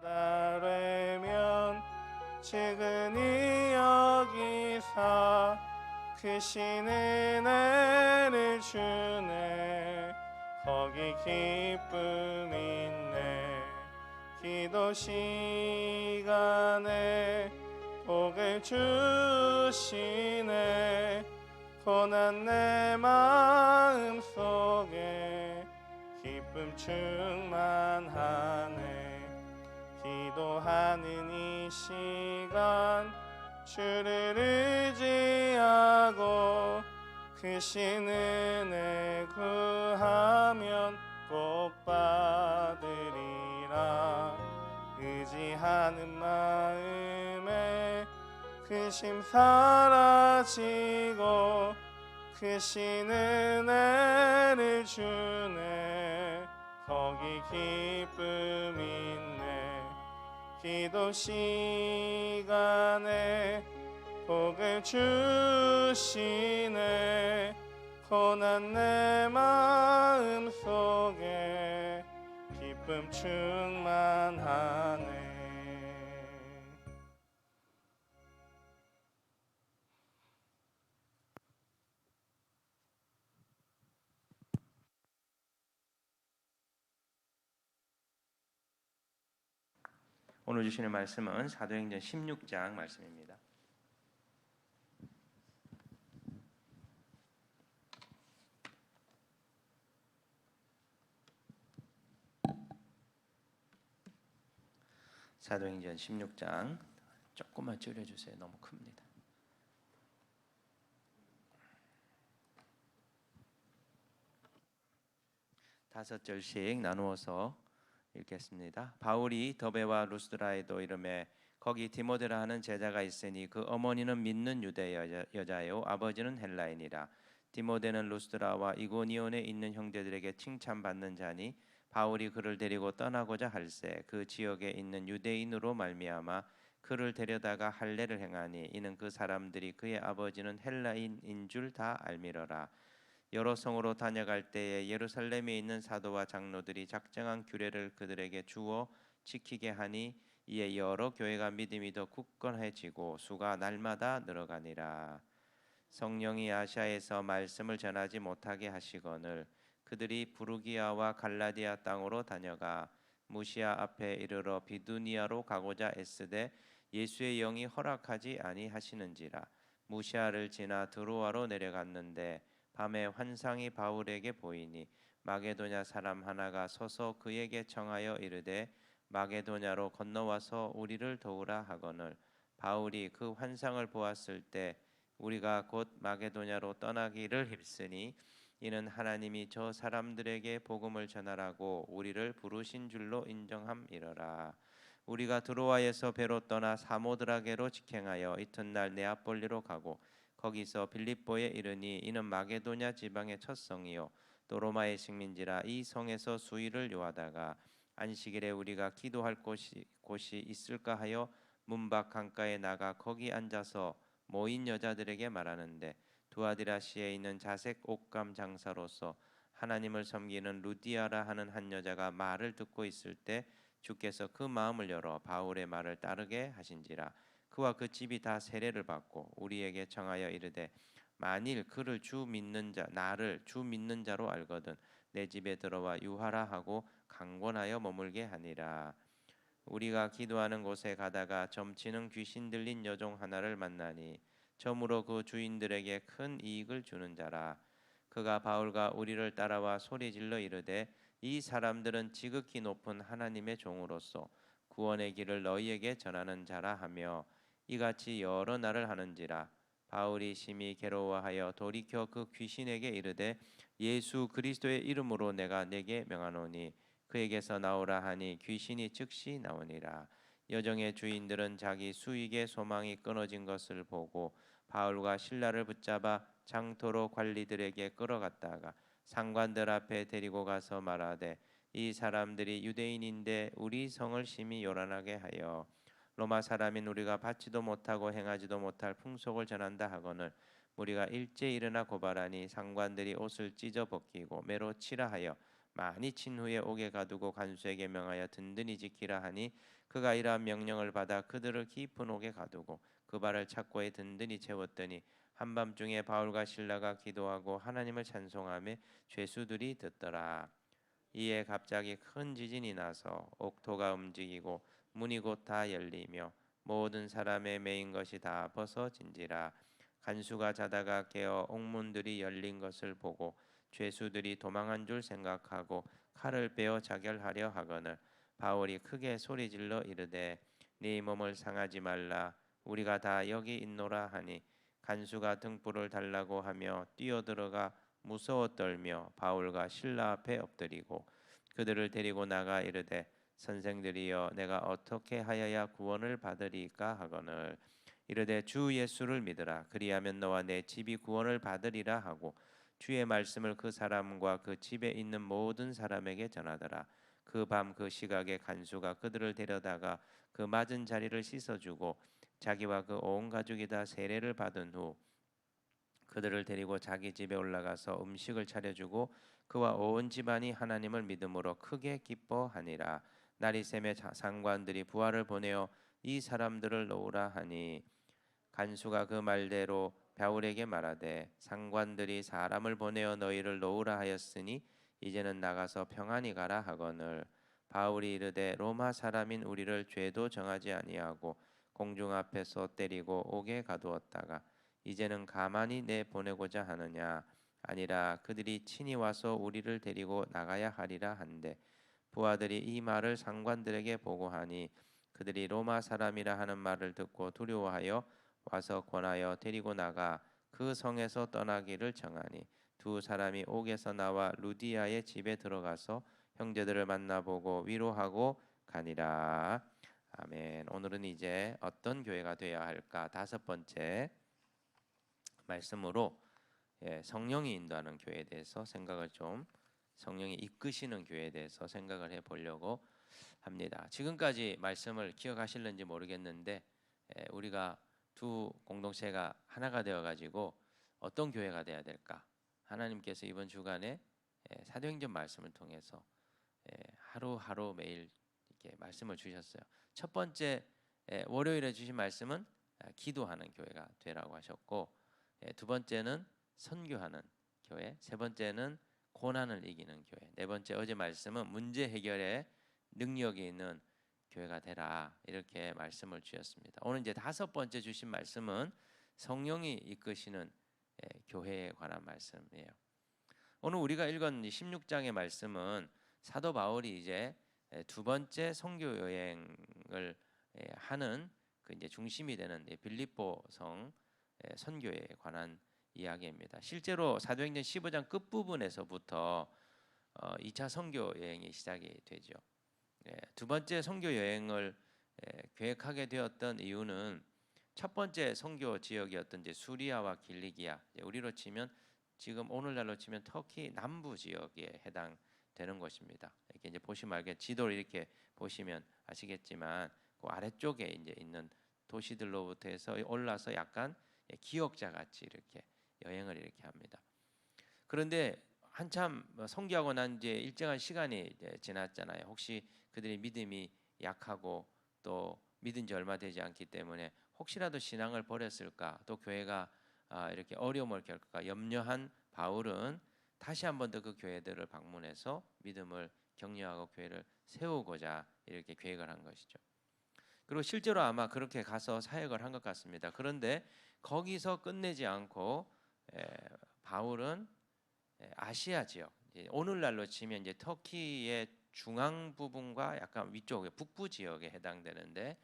나르면 지근히 여기사 크신 은혜를 주네. 거기 기쁨 있네. 기도 시간에 복을 주시네. 고난 내 마음 속에 기쁨 충만하네. 기도하는 이 시간 주를 의지하고 크신 은혜 구하면 꼭 받으리라. 의지하는 마음에 근심 사라지고 크신 은혜를 주네. 거기 기쁨 있네. 기도 시간에 복을 주시네. 고난 내 마음 속에 기쁨 충만하네. 오늘 주시는 말씀은 사도행전 16장 말씀입니다. 사도행전 16장 조금만 줄여주세요. 너무 큽니다. 다섯 절씩 나누어서 읽겠습니다. 바울이 더베와 루스드라에도 이르매 거기 디모데라 하는 제자가 있으니 그 어머니는 믿는 유대 여자요 아버지는 헬라인이라. 디모데는 루스드라와 이고니온에 있는 형제들에게 칭찬받는 자니 바울이 그를 데리고 떠나고자 할새 그 지역에 있는 유대인으로 말미암아 그를 데려다가 할례를 행하니 이는 그 사람들이 그의 아버지는 헬라인인 줄 다 알미러라. 여러 성으로 다녀갈 때에 예루살렘에 있는 사도와 장로들이 작정한 규례를 그들에게 주어 지키게 하니 이에 여러 교회가 믿음이 더 굳건해지고 수가 날마다 늘어가니라. 성령이 아시아에서 말씀을 전하지 못하게 하시거늘 그들이 부르기아와 갈라디아 땅으로 다녀가 무시아 앞에 이르러 비두니아로 가고자 애쓰되 예수의 영이 허락하지 아니하시는지라. 무시아를 지나 드로아로 내려갔는데 밤에 환상이 바울에게 보이니 마게도냐 사람 하나가 서서 그에게 청하여 이르되 마게도냐로 건너와서 우리를 도우라 하거늘 바울이 그 환상을 보았을 때 우리가 곧 마게도냐로 떠나기를 힘쓰니 이는 하나님이 저 사람들에게 복음을 전하라고 우리를 부르신 줄로 인정함이러라. 우리가 드로아에서 배로 떠나 사모드라게로 직행하여 이튿날 네아폴리로 가고 거기서 빌립보에 이르니 이는 마게도냐 지방의 첫 성이요 또 로마의 식민지라. 이 성에서 수일을 요하다가 안식일에 우리가 기도할 곳이 있을까 하여 문밖 강가에 나가 거기 앉아서 모인 여자들에게 말하는데 두아디라시에 있는 자색 옷감 장사로서 하나님을 섬기는 루디아라 하는 한 여자가 말을 듣고 있을 때 주께서 그 마음을 열어 바울의 말을 따르게 하신지라. 그와 그 집이 다 세례를 받고 우리에게 청하여 이르되 만일 그를 나를 주 믿는 자로 알거든 내 집에 들어와 유하라 하고 강권하여 머물게 하니라. 우리가 기도하는 곳에 가다가 점치는 귀신 들린 여종 하나를 만나니 점으로 그 주인들에게 큰 이익을 주는 자라. 그가 바울과 우리를 따라와 소리질러 이르되 이 사람들은 지극히 높은 하나님의 종으로서 구원의 길을 너희에게 전하는 자라 하며 이같이 여러 날을 하는지라. 바울이 심히 괴로워하여 돌이켜 그 귀신에게 이르되 예수 그리스도의 이름으로 내가 네게 명하노니 그에게서 나오라 하니 귀신이 즉시 나오니라. 여정의 주인들은 자기 수익의 소망이 끊어진 것을 보고 바울과 실라를 붙잡아 장토로 관리들에게 끌어갔다가 상관들 앞에 데리고 가서 말하되 이 사람들이 유대인인데 우리 성을 심히 요란하게 하여 로마 사람인 우리가 받지도 못하고 행하지도 못할 풍속을 전한다 하거늘 우리가 일제 일어나 고발하니 상관들이 옷을 찢어 벗기고 매로 치라 하여 많이 친 후에 옥에 가두고 간수에게 명하여 든든히 지키라 하니 그가 이러한 명령을 받아 그들을 깊은 옥에 가두고 그 발을 착고에 든든히 채웠더니 한밤중에 바울과 실라가 기도하고 하나님을 찬송하며 죄수들이 듣더라. 이에 갑자기 큰 지진이 나서 옥토가 움직이고 문이 곧 다 열리며 모든 사람의 매인 것이 다 벗어진지라. 간수가 자다가 깨어 옥문들이 열린 것을 보고 죄수들이 도망한 줄 생각하고 칼을 빼어 자결하려 하거늘 바울이 크게 소리질러 이르되 네 몸을 상하지 말라 우리가 다 여기 있노라 하니 간수가 등불을 달라고 하며 뛰어들어가 무서워 떨며 바울과 실라 앞에 엎드리고 그들을 데리고 나가 이르되 선생들이여 내가 어떻게 하여야 구원을 받으리까 하거늘 이르되 주 예수를 믿으라 그리하면 너와 내 집이 구원을 받으리라 하고 주의 말씀을 그 사람과 그 집에 있는 모든 사람에게 전하더라. 그 밤 그 시각에 간수가 그들을 데려다가 그 맞은 자리를 씻어주고 자기와 그 온 가족이 다 세례를 받은 후 그들을 데리고 자기 집에 올라가서 음식을 차려주고 그와 온 집안이 하나님을 믿음으로 크게 기뻐하니라. 날이 새매 상관들이 부하를 보내어 이 사람들을 놓으라 하니 간수가 그 말대로 바울에게 말하되 상관들이 사람을 보내어 너희를 놓으라 하였으니 이제는 나가서 평안히 가라 하거늘 바울이 이르되 로마 사람인 우리를 죄도 정하지 아니하고 공중 앞에서 때리고 옥에 가두었다가 이제는 가만히 내 보내고자 하느냐 아니라 그들이 친히 와서 우리를 데리고 나가야 하리라 한데 부하들이 이 말을 상관들에게 보고하니 그들이 로마 사람이라 하는 말을 듣고 두려워하여 와서 권하여 데리고 나가 그 성에서 떠나기를 정하니 두 사람이 옥에서 나와 루디아의 집에 들어가서 형제들을 만나보고 위로하고 가니라. 아멘. 오늘은 이제 어떤 교회가 되어야 할까? 다섯 번째 말씀으로 성령이 인도하는 교회에 대해서 생각을 좀 성령이 이끄시는 교회에 대해서 생각을 해보려고 합니다. 지금까지 말씀을 기억하실는지 모르겠는데 우리가 두 공동체가 하나가 되어가지고 어떤 교회가 돼야 될까? 하나님께서 이번 주간에 사도행전 말씀을 통해서 하루하루 매일 이렇게 말씀을 주셨어요. 첫 번째 월요일에 주신 말씀은 기도하는 교회가 되라고 하셨고 두 번째는 선교하는 교회, 세 번째는 고난을 이기는 교회, 네 번째 어제 말씀은 문제 해결에 능력이 있는 교회가 되라 이렇게 말씀을 주셨습니다. 오늘 이제 다섯 번째 주신 말씀은 성령이 이끄시는 교회에 관한 말씀이에요. 오늘 우리가 읽은 16장의 말씀은 사도 바울이 이제 두 번째 선교 여행을 하는 그 이제 중심이 되는 빌립보 성 선교에 관한 이야기입니다. 실제로 사도행전 15장 끝 부분에서부터 2차 선교 여행이 시작이 되죠. 두 번째 선교 여행을 계획하게 되었던 이유는 첫 번째 선교 지역이었던 이제 수리아와 길리기아, 우리로 치면 지금 오늘날로 치면 터키 남부 지역에 해당되는 것입니다. 이렇게 이제 보시면 알게 지도를 이렇게 보시면 아시겠지만 그 아래쪽에 이제 있는 도시들로부터 해서 올라서 약간 기역자 같이 이렇게 여행을 이렇게 합니다. 그런데 한참 선교하고 난 이제 일정한 시간이 지났잖아요. 혹시 그들의 믿음이 약하고 또 믿은 지 얼마 되지 않기 때문에 혹시라도 신앙을 버렸을까 또 교회가 이렇게 어려움을 겪을까 염려한 바울은 다시 한 번 더 그 교회들을 방문해서 믿음을 격려하고 교회를 세우고자 이렇게 계획을 한 것이죠. 그리고 실제로 아마 그렇게 가서 사역을 한 것 같습니다. 그런데 거기서 끝내지 않고 바울은 아시아 지역, 오늘날로 치면 이제 터키의 중앙 부분과 약간 위쪽 북부 지역에 해당되는데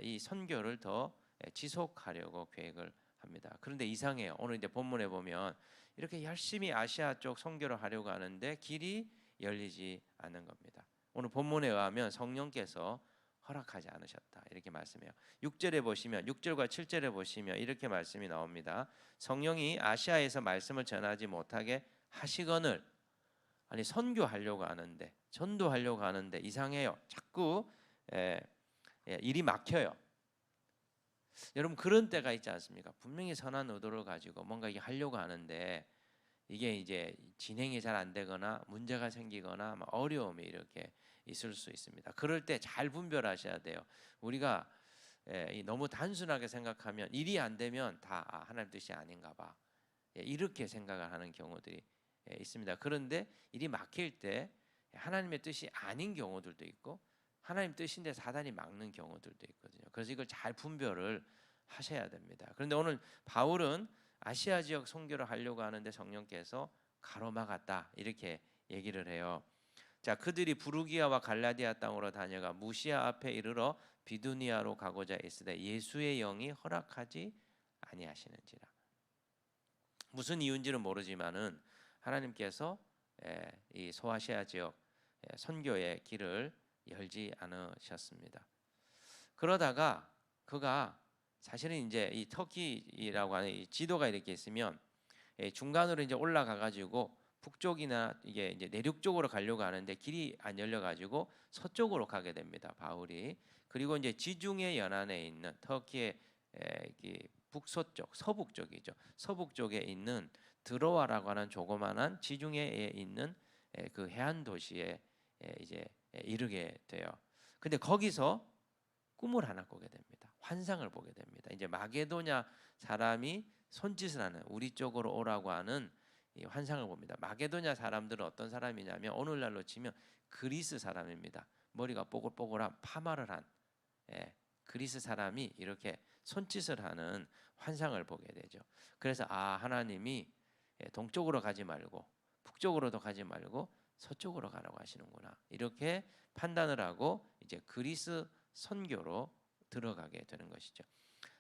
이 선교를 더 지속하려고 계획을 합니다. 그런데 이상해요. 오늘 이제 본문에 보면 이렇게 열심히 아시아 쪽 선교를 하려고 하는데 길이 열리지 않는 겁니다. 오늘 본문에 의하면 성령께서 허락하지 않으셨다 이렇게 말씀해요. 6절에 보시면 6절과 7절에 보시면 이렇게 말씀이 나옵니다. 성령이 아시아에서 말씀을 전하지 못하게 하시거늘 아니 선교하려고 하는데 전도하려고 하는데 이상해요. 자꾸 일이 막혀요. 여러분 그런 때가 있지 않습니까? 분명히 선한 의도를 가지고 뭔가 이게 하려고 하는데 이게 이제 진행이 잘 안 되거나 문제가 생기거나 어려움이 이렇게 있을 수 있습니다. 그럴 때 잘 분별하셔야 돼요. 우리가 너무 단순하게 생각하면 일이 안 되면 다 하나님 뜻이 아닌가 봐. 이렇게 생각을 하는 경우들이 있습니다. 그런데 일이 막힐 때 하나님의 뜻이 아닌 경우들도 있고 하나님 뜻인데 사단이 막는 경우들도 있거든요. 그래서 이걸 잘 분별을 하셔야 됩니다. 그런데 오늘 바울은 아시아 지역 선교를 하려고 하는데 성령께서 가로막았다 이렇게 얘기를 해요. 자, 그들이 부르기아와 갈라디아 땅으로 다녀가 무시아 앞에 이르러 비두니아로 가고자 했으되 예수의 영이 허락하지 아니하시는지라. 무슨 이유인지는 모르지만은 하나님께서 이 소아시아 지역 선교의 길을 열지 않으셨습니다. 그러다가 그가 사실은 이제 이 터키라고 하는 이 지도가 이렇게 있으면 중간으로 이제 올라가 가지고 북쪽이나 이게 이제 내륙 쪽으로 가려고 하는데 길이 안 열려 가지고 서쪽으로 가게 됩니다. 바울이. 그리고 이제 지중해 연안에 있는 터키의 북서쪽, 서북 쪽이죠. 서북 쪽에 있는 드로아라고 하는 조그만한 지중해에 있는 그 해안 도시에 이제 이르게 돼요. 근데 거기서 꿈을 하나 꾸게 됩니다. 환상을 보게 됩니다. 이제 마게도냐 사람이 손짓을 하는 우리 쪽으로 오라고 하는 이 환상을 봅니다. 마게도냐 사람들은 어떤 사람이냐면 오늘날로 치면 그리스 사람입니다. 머리가 뽀글뽀글한 파마를 한 그리스 사람이 이렇게 손짓을 하는 환상을 보게 되죠. 그래서 하나님이 동쪽으로 가지 말고 북쪽으로도 가지 말고 서쪽으로 가라고 하시는구나. 이렇게 판단을 하고 이제 그리스 선교로 들어가게 되는 것이죠.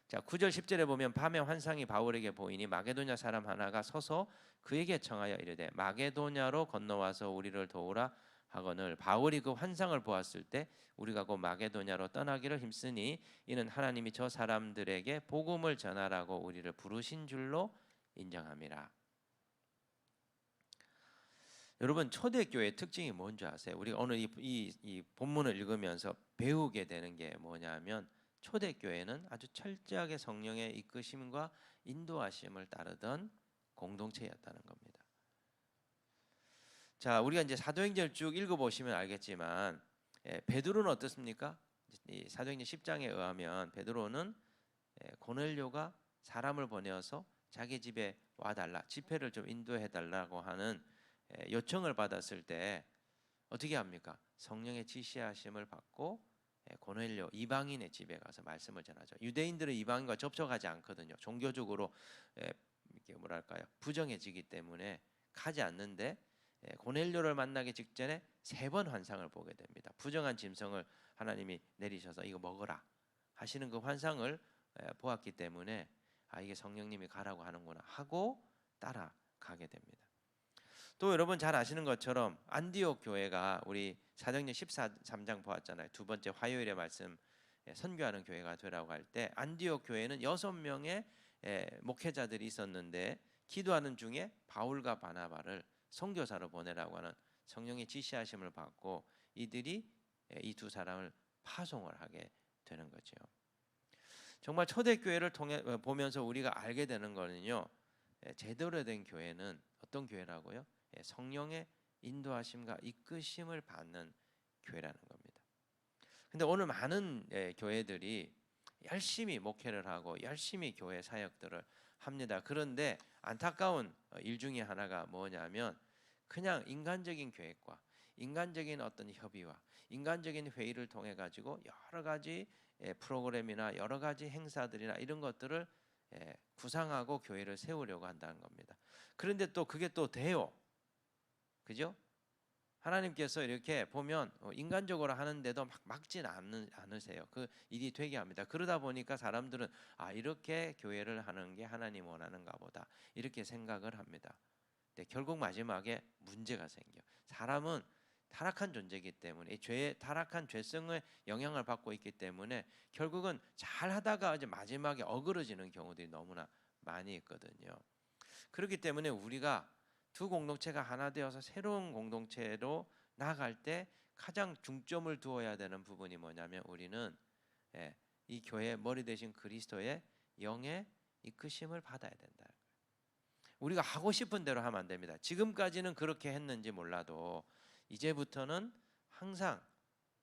자, 9절 10절에 보면 밤에 환상이 바울에게 보이니 마게도냐 사람 하나가 서서 그에게 청하여 이르되 마게도냐로 건너와서 우리를 도우라 하거늘 바울이 그 환상을 보았을 때 우리가 곧 마게도냐로 떠나기를 힘쓰니 이는 하나님이 저 사람들에게 복음을 전하라고 우리를 부르신 줄로 인정함이라. 여러분 초대교회의 특징이 뭔지 아세요? 우리가 오늘 이 본문을 읽으면서 배우게 되는 게 뭐냐면 초대교회는 아주 철저하게 성령의 이끄심과 인도하심을 따르던 공동체였다는 겁니다. 자, 우리가 이제 사도행전을 쭉 읽어보시면 알겠지만 베드로는 어떻습니까? 이 사도행전 10장에 의하면 베드로는 고넬료가 사람을 보내어서 자기 집에 와달라, 집회를 좀 인도해달라고 하는 요청을 받았을 때 어떻게 합니까? 성령의 지시하심을 받고 고넬료 이방인의 집에 가서 말씀을 전하죠. 유대인들은 이방인과 접촉하지 않거든요. 종교적으로 이게 뭐랄까요? 부정해지기 때문에 가지 않는데 고넬료를 만나기 직전에 3번 환상을 보게 됩니다. 부정한 짐승을 하나님이 내리셔서 이거 먹어라 하시는 그 환상을 보았기 때문에 이게 성령님이 가라고 하는구나 하고 따라가게 됩니다. 또 여러분 잘 아시는 것처럼 안디옥 교회가 우리 사도행전 13장 보았잖아요. 두 번째 화요일에 말씀 선교하는 교회가 되라고 할 때 안디옥 교회는 6명의 목회자들이 있었는데 기도하는 중에 바울과 바나바를 선교사로 보내라고 하는 성령의 지시하심을 받고 이들이 이 두 사람을 파송을 하게 되는 거죠. 정말 초대교회를 통해 보면서 우리가 알게 되는 거는요. 제대로 된 교회는 어떤 교회라고요? 성령의 인도하심과 이끄심을 받는 교회라는 겁니다. 근데 오늘 많은 교회들이 열심히 목회를 하고 열심히 교회 사역들을 합니다. 그런데 안타까운 일 중에 하나가 뭐냐면 그냥 인간적인 계획과 인간적인 어떤 협의와 인간적인 회의를 통해 가지고 여러 가지 프로그램이나 여러 가지 행사들이나 이런 것들을 구상하고 교회를 세우려고 한다는 겁니다. 그런데 또 그게 또 돼요. 그죠? 하나님께서 이렇게 보면 인간적으로 하는데도 막 막진 않으세요. 그 일이 되게 합니다. 그러다 보니까 사람들은 이렇게 교회를 하는 게 하나님 원하는가 보다 이렇게 생각을 합니다. 근데 결국 마지막에 문제가 생겨. 사람은 타락한 존재이기 때문에 타락한 죄성의 영향을 받고 있기 때문에 결국은 잘 하다가 이제 마지막에 어그러지는 경우들이 너무나 많이 있거든요. 그렇기 때문에 우리가 두 공동체가 하나 되어서 새로운 공동체로 나아갈 때 가장 중점을 두어야 되는 부분이 뭐냐면 우리는 이 교회의 머리 되신 그리스도의 영의 이끄심을 받아야 된다. 우리가 하고 싶은 대로 하면 안 됩니다. 지금까지는 그렇게 했는지 몰라도 이제부터는 항상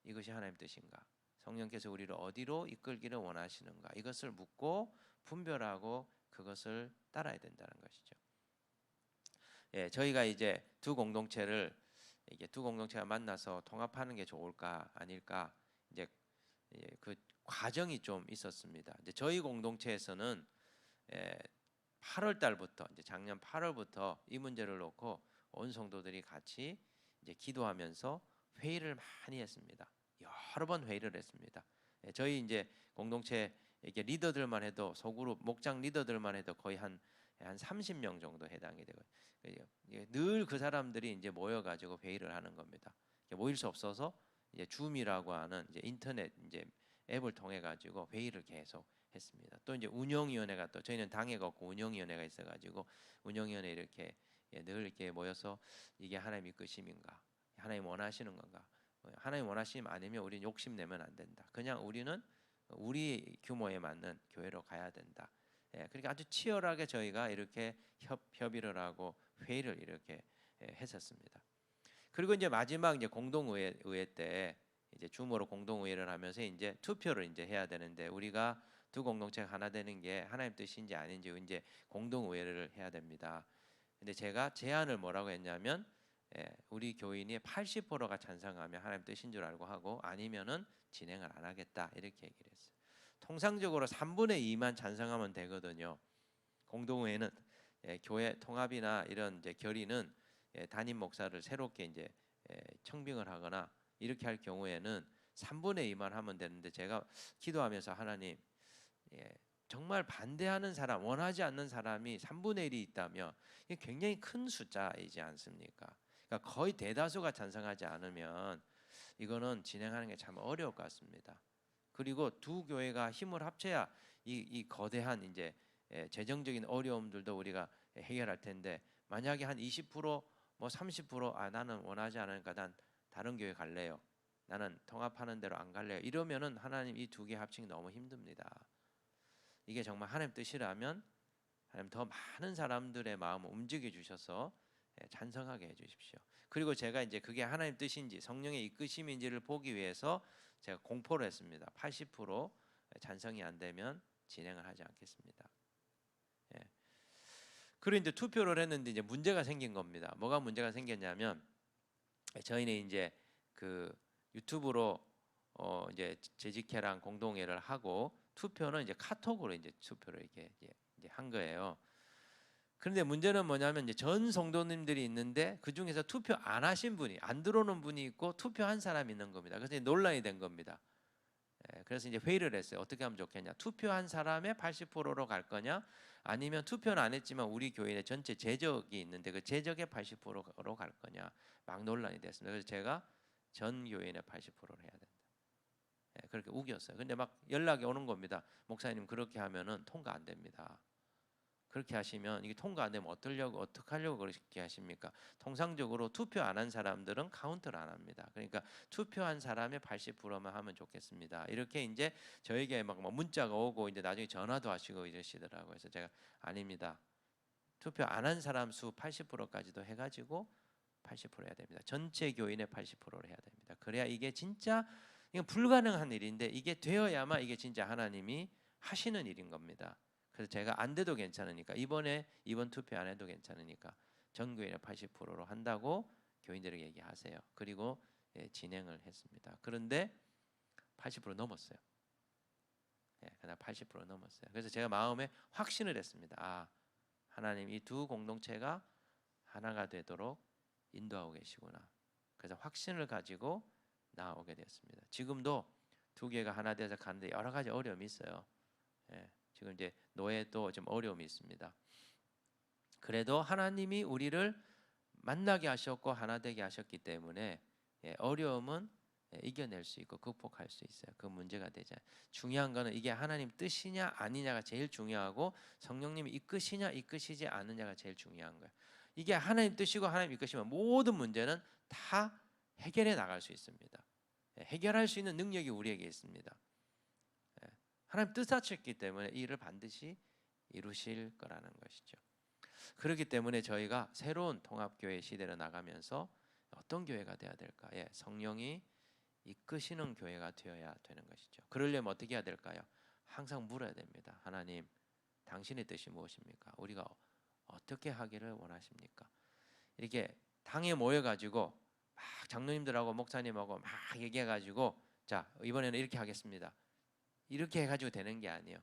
이것이 하나님 뜻인가? 성령께서 우리를 어디로 이끌기를 원하시는가? 이것을 묻고 분별하고 그것을 따라야 된다는 것이죠. 예, 저희가 이제 이게 두 공동체가 만나서 통합하는 게 좋을까 아닐까 이제 그 과정이 좀 있었습니다. 이제 저희 공동체에서는 8월 달부터 이제 작년 8월부터 이 문제를 놓고 온 성도들이 같이 이제 기도하면서 회의를 많이 했습니다. 여러 번 회의를 했습니다. 저희 이제 공동체 이게 리더들만 해도 소그룹 목장 리더들만 해도 거의 한 30명 정도 해당이 되고 늘 그 사람들이 이제 모여가지고 회의를 하는 겁니다. 모일 수 없어서 이제 줌이라고 하는 이제 인터넷 이제 앱을 통해 가지고 회의를 계속 했습니다. 또 이제 운영위원회가 또 저희는 당회가 없고 운영위원회가 있어가지고 운영위원회 이렇게 늘 이렇게 모여서 이게 하나님 이끄심인가, 하나님 원하시는 건가, 하나님 원하시면 아니면 우리는 욕심 내면 안 된다. 그냥 우리는 우리 규모에 맞는 교회로 가야 된다. 그러니까 아주 치열하게 저희가 이렇게 협의를 하고 회의를 이렇게 했었습니다. 그리고 이제 마지막 이제 공동의회 때 이제 줌으로 공동의회를 하면서 이제 투표를 이제 해야 되는데 우리가 두 공동체가 하나 되는 게 하나님 뜻인지 아닌지 이제 공동의회를 해야 됩니다. 근데 제가 제안을 뭐라고 했냐면 우리 교인이 80%가 찬성하면 하나님 뜻인 줄 알고 하고 아니면은 진행을 안 하겠다 이렇게 얘기를 했어요. 통상적으로 3분의 2만 찬성하면 되거든요. 공동회는 교회 통합이나 이런 이제 결의는 담임 목사를 새롭게 이제 청빙을 하거나 이렇게 할 경우에는 3분의 2만 하면 되는데 제가 기도하면서 하나님 정말 반대하는 사람, 원하지 않는 사람이 3분의 1이 있다면 이게 굉장히 큰 숫자이지 않습니까? 그러니까 거의 대다수가 찬성하지 않으면 이거는 진행하는 게 참 어려울 것 같습니다. 그리고 두 교회가 힘을 합쳐야 이 거대한 이제 재정적인 어려움들도 우리가 해결할 텐데 만약에 한 20%, 뭐 30% 나는 원하지 않으니까 난 다른 교회 갈래요. 나는 통합하는 대로 안 갈래요. 이러면은 하나님 이 두 개 합치기 너무 힘듭니다. 이게 정말 하나님 뜻이라면 하나님 더 많은 사람들의 마음을 움직여 주셔서 찬성하게 해 주십시오. 그리고 제가 이제 그게 하나님 뜻인지 성령의 이끄심인지를 보기 위해서 제가 공포를 했습니다. 80% 찬성이 안 되면 진행을 하지 않겠습니다. 그리고 이제 투표를 했는데 이제 문제가 생긴 겁니다. 뭐가 문제가 생겼냐면 저희는 이제 그 유튜브로 이제 재직회랑 공동회를 하고 투표는 이제 카톡으로 이제 투표를 이렇게 이제 한 거예요. 그런데 문제는 뭐냐면 이제 전 성도님들이 있는데 그 중에서 투표 안 하신 분이 안 들어오는 분이 있고 투표한 사람이 있는 겁니다. 그래서 논란이 된 겁니다. 그래서 이제 회의를 했어요. 어떻게 하면 좋겠냐? 투표한 사람의 80%로 갈 거냐? 아니면 투표는 안 했지만 우리 교회에 전체 재적이 있는데 그 재적의 80%로 갈 거냐? 막 논란이 됐습니다. 그래서 제가 전 교인의 80%를 해야 된다. 그렇게 우겼어요. 근데 막 연락이 오는 겁니다. 목사님 그렇게 하면은 통과 안 됩니다. 그렇게 하시면 이게 통과 안 되면 어떻게 하려고 그렇게 하십니까? 통상적으로 투표 안 한 사람들은 카운트를 안 합니다. 그러니까 투표한 사람의 80%만 하면 좋겠습니다. 이렇게 이제 저에게 막 문자가 오고 이제 나중에 전화도 하시고 이러시더라고요. 그래서 제가 아닙니다. 투표 안 한 사람 수 80%까지도 해가지고 80% 해야 됩니다. 전체 교인의 80%를 해야 됩니다. 그래야 이게 진짜 이건 불가능한 일인데 이게 되어야만 이게 진짜 하나님이 하시는 일인 겁니다. 그래서 제가 안 돼도 괜찮으니까 이번 투표 안 해도 괜찮으니까 전 교인의 80%로 한다고 교인들에게 얘기하세요. 그리고 진행을 했습니다. 그런데 80% 넘었어요. 그날 80% 넘었어요. 그래서 제가 마음에 확신을 했습니다. 아, 하나님 이 두 공동체가 하나가 되도록 인도하고 계시구나. 그래서 확신을 가지고 나오게 되었습니다. 지금도 두 개가 하나 돼서 가는데 여러 가지 어려움이 있어요. 지금 이제 노예도 좀 어려움이 있습니다. 그래도 하나님이 우리를 만나게 하셨고 하나 되게 하셨기 때문에 어려움은 이겨낼 수 있고 극복할 수 있어요. 그 문제가 되잖아요. 중요한 거는 이게 하나님 뜻이냐 아니냐가 제일 중요하고 성령님이 이끄시냐 이끄시지 않느냐가 제일 중요한 거예요. 이게 하나님 뜻이고 하나님 이끄시면 모든 문제는 다 해결해 나갈 수 있습니다. 해결할 수 있는 능력이 우리에게 있습니다. 하나님 뜻하셨기 때문에 이 일을 반드시 이루실 거라는 것이죠. 그렇기 때문에 저희가 새로운 통합교회 시대로 나가면서 어떤 교회가 돼야 될까? 예, 성령이 이끄시는 교회가 되어야 되는 것이죠. 그러려면 어떻게 해야 될까요? 항상 물어야 됩니다. 하나님, 당신의 뜻이 무엇입니까? 우리가 어떻게 하기를 원하십니까? 이렇게 당에 모여가지고 막 장로님들하고 목사님하고 막 얘기해가지고 자 이번에는 이렇게 하겠습니다. 이렇게 해가지고 되는 게 아니에요.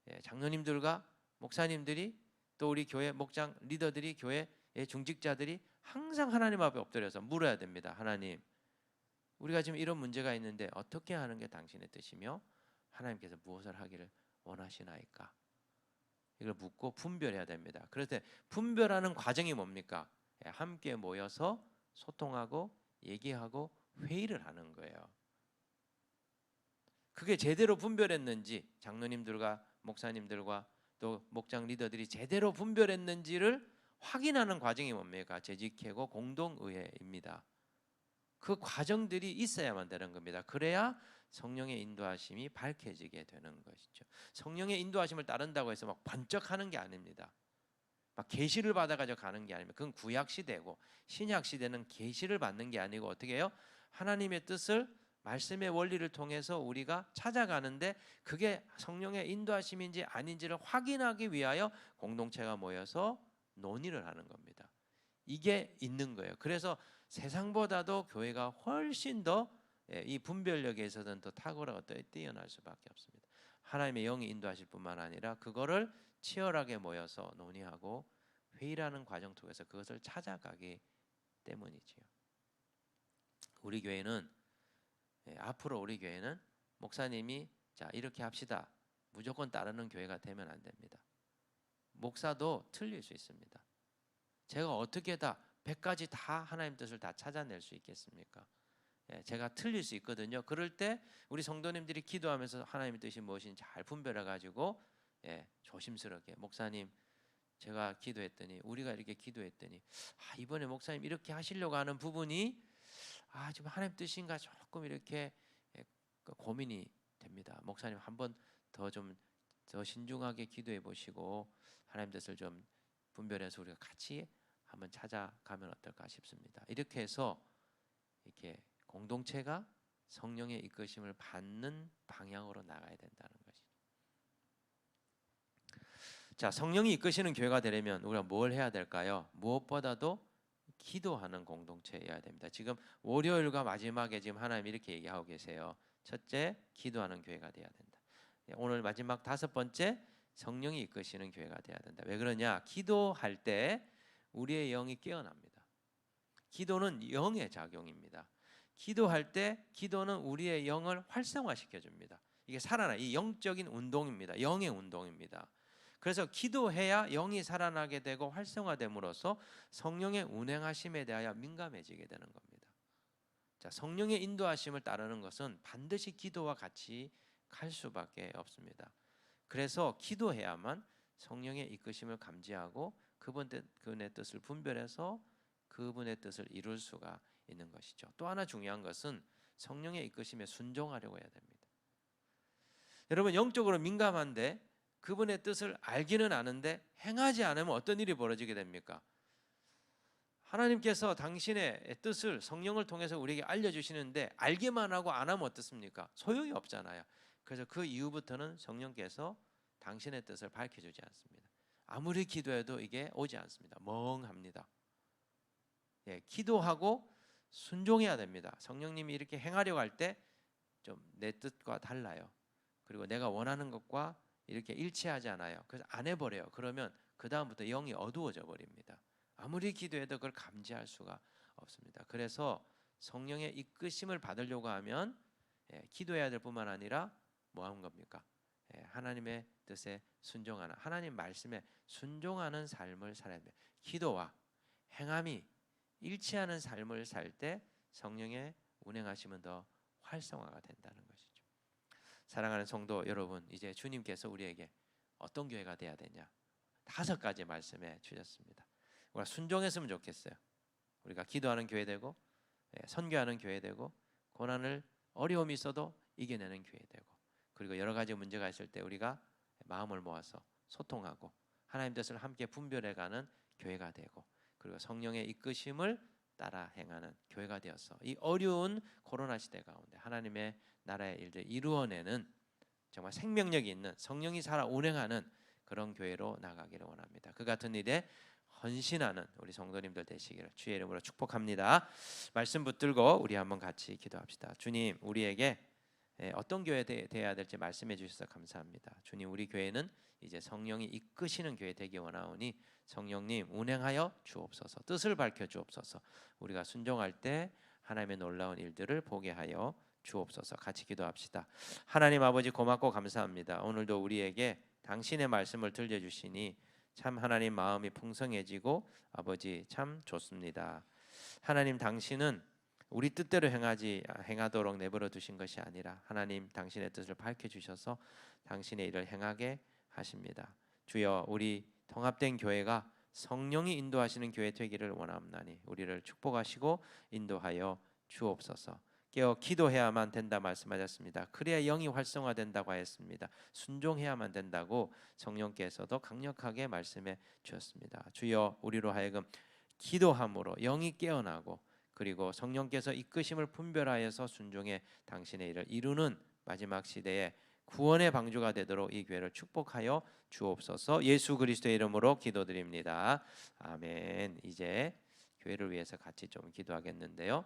예, 장로님들과 목사님들이 또 우리 교회 목장 리더들이 교회의 중직자들이 항상 하나님 앞에 엎드려서 물어야 됩니다. 하나님, 우리가 지금 이런 문제가 있는데 어떻게 하는 게 당신의 뜻이며 하나님께서 무엇을 하기를 원하시나이까? 이걸 묻고 분별해야 됩니다. 그럴 때 분별하는 과정이 뭡니까? 예, 함께 모여서 소통하고 얘기하고 회의를 하는 거예요. 그게 제대로 분별했는지 장로님들과 목사님들과 또 목장 리더들이 제대로 분별했는지를 확인하는 과정이 뭡니까? 재직회고 공동의회입니다. 그 과정들이 있어야만 되는 겁니다. 그래야 성령의 인도하심이 밝혀지게 되는 것이죠. 성령의 인도하심을 따른다고 해서 막 번쩍하는 게 아닙니다. 막 계시를 받아가지고 가는 게 아닙니다. 그건 구약 시대고 신약 시대는 계시를 받는 게 아니고 어떻게 해요? 하나님의 뜻을 말씀의 원리를 통해서 우리가 찾아가는데 그게 성령의 인도하심인지 아닌지를 확인하기 위하여 공동체가 모여서 논의를 하는 겁니다. 이게 있는 거예요. 그래서 세상보다도 교회가 훨씬 더 이 분별력에 있어서는 더 탁월하고 뛰어날 수밖에 없습니다. 하나님의 영이 인도하실 뿐만 아니라 그거를 치열하게 모여서 논의하고 회의라는 과정 통해서 그것을 찾아가기 때문이지요. 우리 교회는 앞으로 우리 교회는 목사님이 자 이렇게 합시다 무조건 따르는 교회가 되면 안 됩니다. 목사도 틀릴 수 있습니다. 제가 어떻게 다 100가지 다 하나님 뜻을 다 찾아낼 수 있겠습니까? 제가 틀릴 수 있거든요. 그럴 때 우리 성도님들이 기도하면서 하나님의 뜻이 무엇인지 잘 분별해 가지고 조심스럽게 목사님 제가 기도했더니 우리가 이렇게 기도했더니 이번에 목사님 이렇게 하시려고 하는 부분이 지금 하나님 뜻인가 조금 이렇게 고민이 됩니다. 목사님 한번 더 신중하게 기도해 보시고 하나님 뜻을 좀 분별해서 우리가 같이 한번 찾아가면 어떨까 싶습니다. 이렇게 해서 이렇게 공동체가 성령의 이끄심을 받는 방향으로 나가야 된다는 것이죠. 자, 성령이 이끄시는 교회가 되려면 우리가 뭘 해야 될까요? 무엇보다도 기도하는 공동체여야 됩니다. 지금 월요일과 마지막에 지금 하나님 이렇게 얘기하고 계세요. 첫째, 기도하는 교회가 돼야 된다. 오늘 마지막 5번째, 성령이 이끄시는 교회가 돼야 된다. 왜 그러냐? 기도할 때 우리의 영이 깨어납니다. 기도는 영의 작용입니다. 기도할 때 기도는 우리의 영을 활성화시켜 줍니다. 이게 살아나 이 영적인 운동입니다. 영의 운동입니다. 그래서 기도해야 영이 살아나게 되고 활성화됨으로써 성령의 운행하심에 대하여 민감해지게 되는 겁니다. 자, 성령의 인도하심을 따르는 것은 반드시 기도와 같이 갈 수밖에 없습니다. 그래서 기도해야만 성령의 이끄심을 감지하고 그분의 뜻을 분별해서 그분의 뜻을 이룰 수가 있는 것이죠. 또 하나 중요한 것은 성령의 이끄심에 순종하려고 해야 됩니다. 여러분 영적으로 민감한데 그분의 뜻을 알기는 아는데 행하지 않으면 어떤 일이 벌어지게 됩니까? 하나님께서 당신의 뜻을 성령을 통해서 우리에게 알려주시는데 알기만 하고 안 하면 어떻습니까? 소용이 없잖아요. 그래서 그 이후부터는 성령께서 당신의 뜻을 밝혀주지 않습니다. 아무리 기도해도 이게 오지 않습니다. 멍합니다. 기도하고 순종해야 됩니다. 성령님이 이렇게 행하려고 할 때 좀 내 뜻과 달라요. 그리고 내가 원하는 것과 이렇게 일치하지 않아요. 그래서 안 해버려요. 그러면 그 다음부터 영이 어두워져 버립니다. 아무리 기도해도 그걸 감지할 수가 없습니다. 그래서 성령의 이끄심을 받으려고 하면 기도해야 될 뿐만 아니라 뭐 하는 겁니까? 하나님의 뜻에 순종하는 하나님 말씀에 순종하는 삶을 살아야 됩니다. 기도와 행함이 일치하는 삶을 살 때 성령의 운행하심은 더 활성화가 된다는 것이죠. 사랑하는 성도 여러분, 이제 주님께서 우리에게 어떤 교회가 돼야 되냐 5가지 말씀해 주셨습니다. 우리가 순종했으면 좋겠어요. 우리가 기도하는 교회 되고 선교하는 교회 되고 고난을 어려움이 있어도 이겨내는 교회 되고 그리고 여러 가지 문제가 있을 때 우리가 마음을 모아서 소통하고 하나님 뜻을 함께 분별해가는 교회가 되고, 그리고 성령의 이끄심을 따라 행하는 교회가 되어서 이 어려운 코로나 시대 가운데 하나님의 나라의 일들 이루어내는 정말 생명력이 있는 성령이 살아 운행하는 그런 교회로 나가기를 원합니다. 그 같은 일에 헌신하는 우리 성도님들 되시기를 주의 이름으로 축복합니다. 말씀 붙들고 우리 한번 같이 기도합시다. 주님, 우리에게 어떤 교회 되어야 될지 말씀해 주셔서 감사합니다. 주님, 우리 교회는 이제 성령이 이끄시는 교회 되기 원하오니 성령님 운행하여 주옵소서. 뜻을 밝혀 주옵소서. 우리가 순종할 때 하나님의 놀라운 일들을 보게 하여 주옵소서. 같이 기도합시다. 하나님 아버지, 고맙고 감사합니다. 오늘도 우리에게 당신의 말씀을 들려주시니 참 하나님 마음이 풍성해지고 아버지 참 좋습니다. 하나님, 당신은 우리 뜻대로 행하도록 내버려 두신 것이 아니라 하나님 당신의 뜻을 밝혀 주셔서 당신의 일을 행하게 하십니다. 주여, 우리 통합된 교회가 성령이 인도하시는 교회 되기를 원합나니 우리를 축복하시고 인도하여 주옵소서. 깨어 기도해야만 된다 말씀하셨습니다. 그래야 영이 활성화된다고 하였습니다. 순종해야만 된다고 성령께서도 강력하게 말씀해 주셨습니다. 주여, 우리로 하여금 기도함으로 영이 깨어나고 그리고 성령께서 이끄심을 분별하여서 순종해 당신의 일을 이루는 마지막 시대에 구원의 방주가 되도록 이 교회를 축복하여 주옵소서. 예수 그리스도의 이름으로 기도드립니다. 아멘. 이제 교회를 위해서 같이 좀 기도하겠는데요.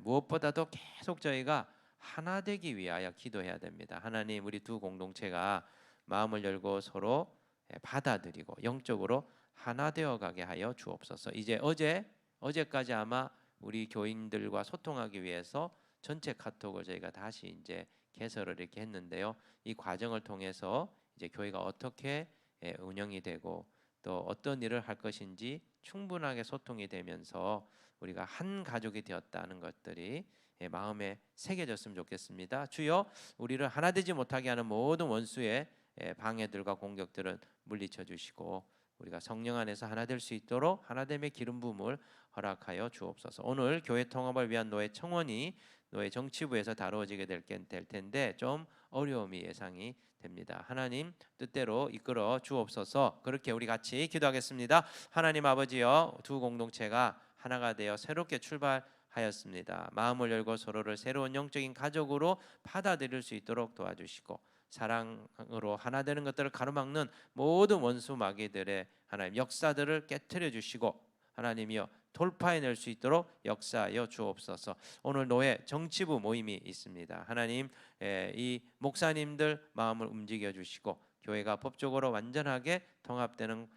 무엇보다도 계속 저희가 하나 되기 위하여 기도해야 됩니다. 하나님, 우리 두 공동체가 마음을 열고 서로 받아들이고 영적으로 하나 되어 가게 하여 주옵소서. 이제 어제까지 아마 우리 교인들과 소통하기 위해서 전체 카톡을 저희가 다시 이제 개설을 이렇게 했는데요. 이 과정을 통해서 이제 교회가 어떻게 운영이 되고 또 어떤 일을 할 것인지 충분하게 소통이 되면서 우리가 한 가족이 되었다는 것들이 마음에 새겨졌으면 좋겠습니다. 주여, 우리를 하나 되지 못하게 하는 모든 원수의 방해들과 공격들은 물리쳐 주시고 우리가 성령 안에서 하나 될 수 있도록 하나됨의 기름 부음을 허락하여 주옵소서. 오늘 교회 통합을 위한 노예 청원이 노예 정치부에서 다루어지게 될 텐데 좀 어려움이 예상이 됩니다. 하나님 뜻대로 이끌어 주옵소서. 그렇게 우리 같이 기도하겠습니다. 하나님 아버지여, 두 공동체가 하나가 되어 새롭게 출발하였습니다. 마음을 열고 서로를 새로운 영적인 가족으로 받아들일 수 있도록 도와주시고 사랑으로 하나 되는 것들을 가로막는 모든 원수 마귀들의 하나님 역사들을 깨트려 주시고 하나님이여 돌파해낼 수 있도록 역사하여 주옵소서. 오늘 노예 정치부 모임이 있습니다. 하나님, 이 목사님들 마음을 움직여 주시고 교회가 법적으로 완전하게 통합되는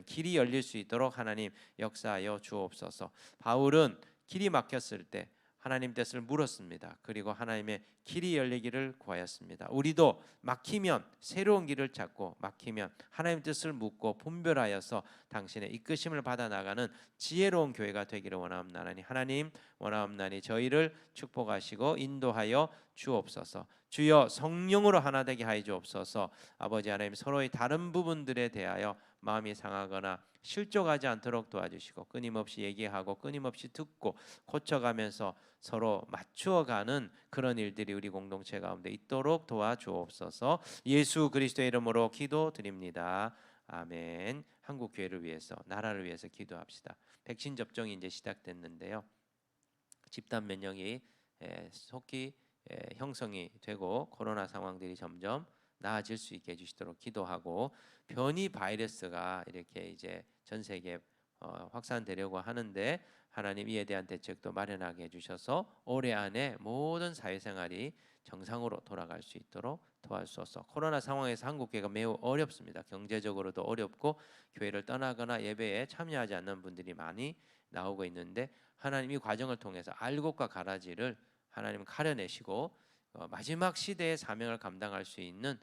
길이 열릴 수 있도록 하나님 역사하여 주옵소서. 바울은 길이 막혔을 때 하나님 뜻을 물었습니다. 그리고 하나님의 길이 열리기를 구하였습니다. 우리도 막히면 새로운 길을 찾고 막히면 하나님 뜻을 묻고 분별하여서 당신의 이끄심을 받아 나가는 지혜로운 교회가 되기를 원하옵나니 하나님 원하옵나니 저희를 축복하시고 인도하여 주옵소서. 주여, 성령으로 하나 되게 하여 주옵소서. 아버지 하나님, 서로의 다른 부분들에 대하여 마음이 상하거나 실족하지 않도록 도와주시고 끊임없이 얘기하고 끊임없이 듣고 고쳐가면서 서로 맞추어가는 그런 일들이 우리 공동체 가운데 있도록 도와주옵소서. 예수 그리스도의 이름으로 기도드립니다. 아멘. 한국 교회를 위해서, 나라를 위해서 기도합시다. 백신 접종이 이제 시작됐는데요. 집단 면역이 속히 형성이 되고 코로나 상황들이 점점 나아질 수 있게 해주시도록 기도하고, 변이 바이러스가 이렇게 이제 전 세계에 확산되려고 하는데 하나님 이에 대한 대책도 마련하게 해주셔서 올해 안에 모든 사회생활이 정상으로 돌아갈 수 있도록 도와주소서. 코로나 상황에서 한국교회가 매우 어렵습니다. 경제적으로도 어렵고 교회를 떠나거나 예배에 참여하지 않는 분들이 많이 나오고 있는데 하나님 이 과정을 통해서 알곡과 가라지를 하나님 가려내시고 마지막 시대의 사명을 감당할 수 있는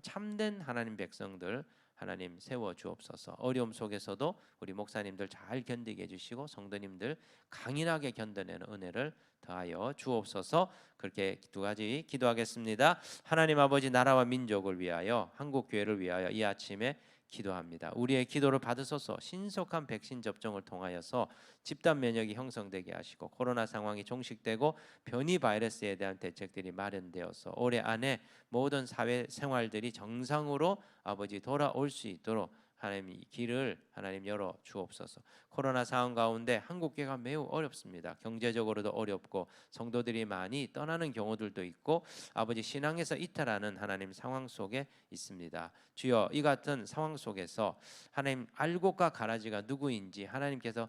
참된 하나님 백성들 하나님 세워 주옵소서. 어려움 속에서도 우리 목사님들 잘 견디게 해주시고 성도님들 강인하게 견뎌내는 은혜를 더하여 주옵소서. 그렇게 두 가지 기도하겠습니다. 하나님 아버지, 나라와 민족을 위하여 한국 교회를 위하여 이 아침에 기도합니다. 우리의 기도를 받으소서. 신속한 백신 접종을 통하여서 집단 면역이 형성되게 하시고 코로나 상황이 종식되고 변이 바이러스에 대한 대책들이 마련되어서 올해 안에 모든 사회 생활들이 정상으로 아버지 돌아올 수 있도록 하나님 이 길을 하나님 열어 주옵소서. 코로나 상황 가운데 한국교회가 매우 어렵습니다. 경제적으로도 어렵고 성도들이 많이 떠나는 경우들도 있고 아버지 신앙에서 이탈하는 하나님 상황 속에 있습니다. 주여 이 같은 상황 속에서 하나님 알곡과 가라지가 누구인지 하나님께서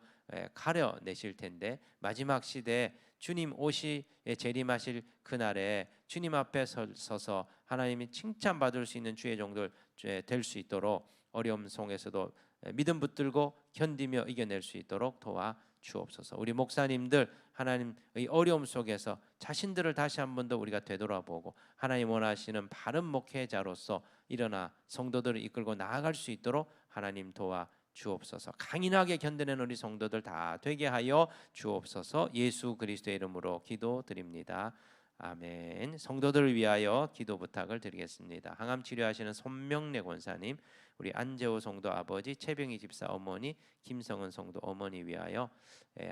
가려내실 텐데 마지막 시대에 주님 오시 재림하실 그날에 주님 앞에 서서 하나님이 칭찬받을 수 있는 주의 종들 될 수 있도록 어려움 속에서도 믿음 붙들고 견디며 이겨낼 수 있도록 도와 주옵소서. 우리 목사님들 하나님의 어려움 속에서 자신들을 다시 한 번 더 우리가 되돌아보고 하나님 원하시는 바른 목회자로서 일어나 성도들을 이끌고 나아갈 수 있도록 하나님 도와 주옵소서. 강인하게 견뎌내는 우리 성도들 다 되게 하여 주옵소서. 예수 그리스도의 이름으로 기도드립니다. 아멘. 성도들을 위하여 기도 부탁을 드리겠습니다. 항암 치료하시는 손명래 권사님, 우리 안재호 성도 아버지, 최병희 집사 어머니, 김성은 성도 어머니 위하여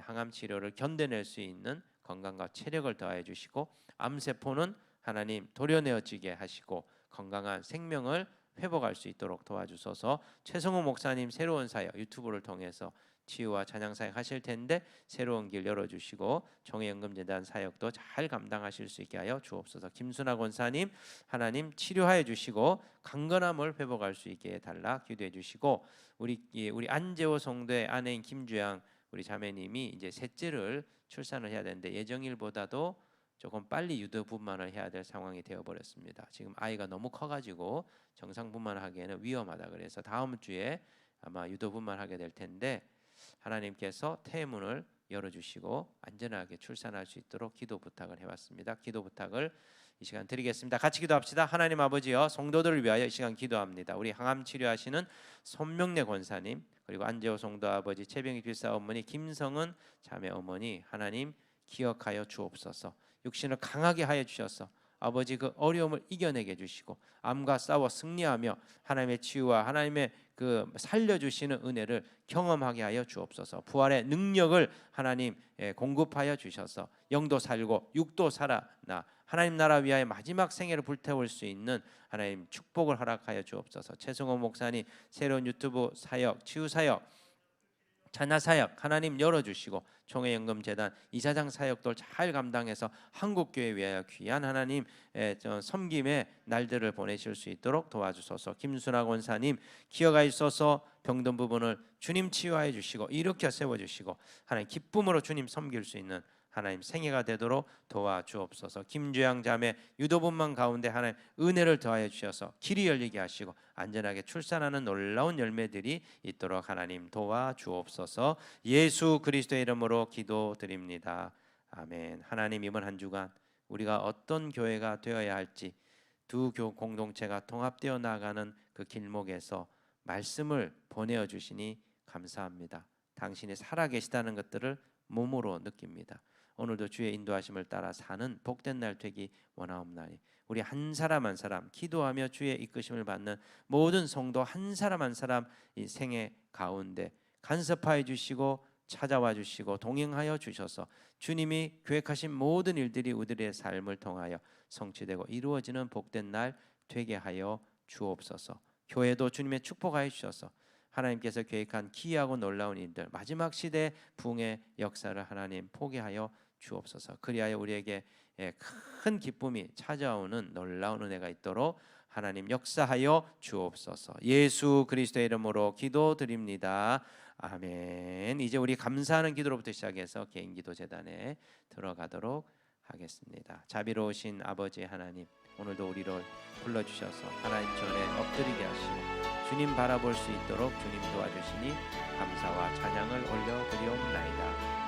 항암 치료를 견뎌낼 수 있는 건강과 체력을 더하여 주시고 암세포는 하나님 도려내어지게 하시고 건강한 생명을 회복할 수 있도록 도와주소서. 최성호 목사님 새로운 사역 유튜브를 통해서 치유와 찬양 사역 하실 텐데 새로운 길 열어주시고 종회연금재단 사역도 잘 감당하실 수 있게 하여 주옵소서. 김순아 권사님 하나님 치료하여 주시고 강건함을 회복할 수 있게 해달라 기도해 주시고 우리 안재호 성도의 아내인 김주양 우리 자매님이 이제 셋째를 출산을 해야 되는데 예정일보다도 조금 빨리 유도분만을 해야 될 상황이 되어버렸습니다. 지금 아이가 너무 커가지고 정상분만하기에는 위험하다 그래서 다음 주에 아마 유도분만하게 될 텐데 하나님께서 태문을 열어주시고 안전하게 출산할 수 있도록 기도 부탁을 해왔습니다. 기도 부탁을 이 시간 드리겠습니다. 같이 기도합시다. 하나님 아버지여 성도들을 위하여 이 시간 기도합니다. 우리 항암 치료하시는 손명래 권사님 그리고 안재호 성도 아버지 최병희 집사 어머니 김성은 자매 어머니 하나님 기억하여 주옵소서. 육신을 강하게 하여 주셔서 아버지 그 어려움을 이겨내게 해주시고 암과 싸워 승리하며 하나님의 치유와 하나님의 그 살려주시는 은혜를 경험하게 하여 주옵소서. 부활의 능력을 하나님 공급하여 주셔서 영도 살고 육도 살아나 하나님 나라 위하여 마지막 생애를 불태울 수 있는 하나님 축복을 허락하여 주옵소서. 최승호 목사님 새로운 유튜브 사역 치유 사역 찬양 사역 하나님 열어주시고 총회연금재단 이사장 사역도 잘 감당해서 한국교회 위하여 귀한 하나님 섬김의 날들을 보내실 수 있도록 도와주소서. 김순아 권사님 기억하여 주소서. 병든 부분을 주님 치유하여 주시고 일으켜 세워주시고 하나님 기쁨으로 주님 섬길 수 있는 하나님 생애가 되도록 도와주옵소서. 김주양 자매 유도분만 가운데 하나님 은혜를 더하여 주셔서 길이 열리게 하시고 안전하게 출산하는 놀라운 열매들이 있도록 하나님 도와주옵소서. 예수 그리스도의 이름으로 기도드립니다. 아멘. 하나님 이번 한 주간 우리가 어떤 교회가 되어야 할지 두 공동체가 통합되어 나가는 그 길목에서 말씀을 보내어 주시니 감사합니다. 당신이 살아계시다는 것들을 몸으로 느낍니다. 오늘도 주의 인도하심을 따라 사는 복된 날 되기 원하옵나니 우리 한 사람 한 사람 기도하며 주의 이끄심을 받는 모든 성도 한 사람 한 사람 이 생애 가운데 간섭하여 주시고 찾아와 주시고 동행하여 주셔서 주님이 계획하신 모든 일들이 우리의 삶을 통하여 성취되고 이루어지는 복된 날 되게 하여 주옵소서. 교회도 주님의 축복하여 주셔서 하나님께서 계획한 기이하고 놀라운 일들 마지막 시대 부흥의 역사를 하나님 포기하여 주옵소서. 그리하여 우리에게 큰 기쁨이 찾아오는 놀라운 은혜가 있도록 하나님 역사하여 주옵소서. 예수 그리스도의 이름으로 기도드립니다. 아멘. 이제 우리 감사하는 기도로부터 시작해서 개인 기도 재단에 들어가도록 하겠습니다. 자비로우신 아버지 하나님 오늘도 우리를 불러주셔서 하나님 전에 엎드리게 하시고 주님 바라볼 수 있도록 주님 도와주시니 감사와 찬양을 올려드리옵나이다.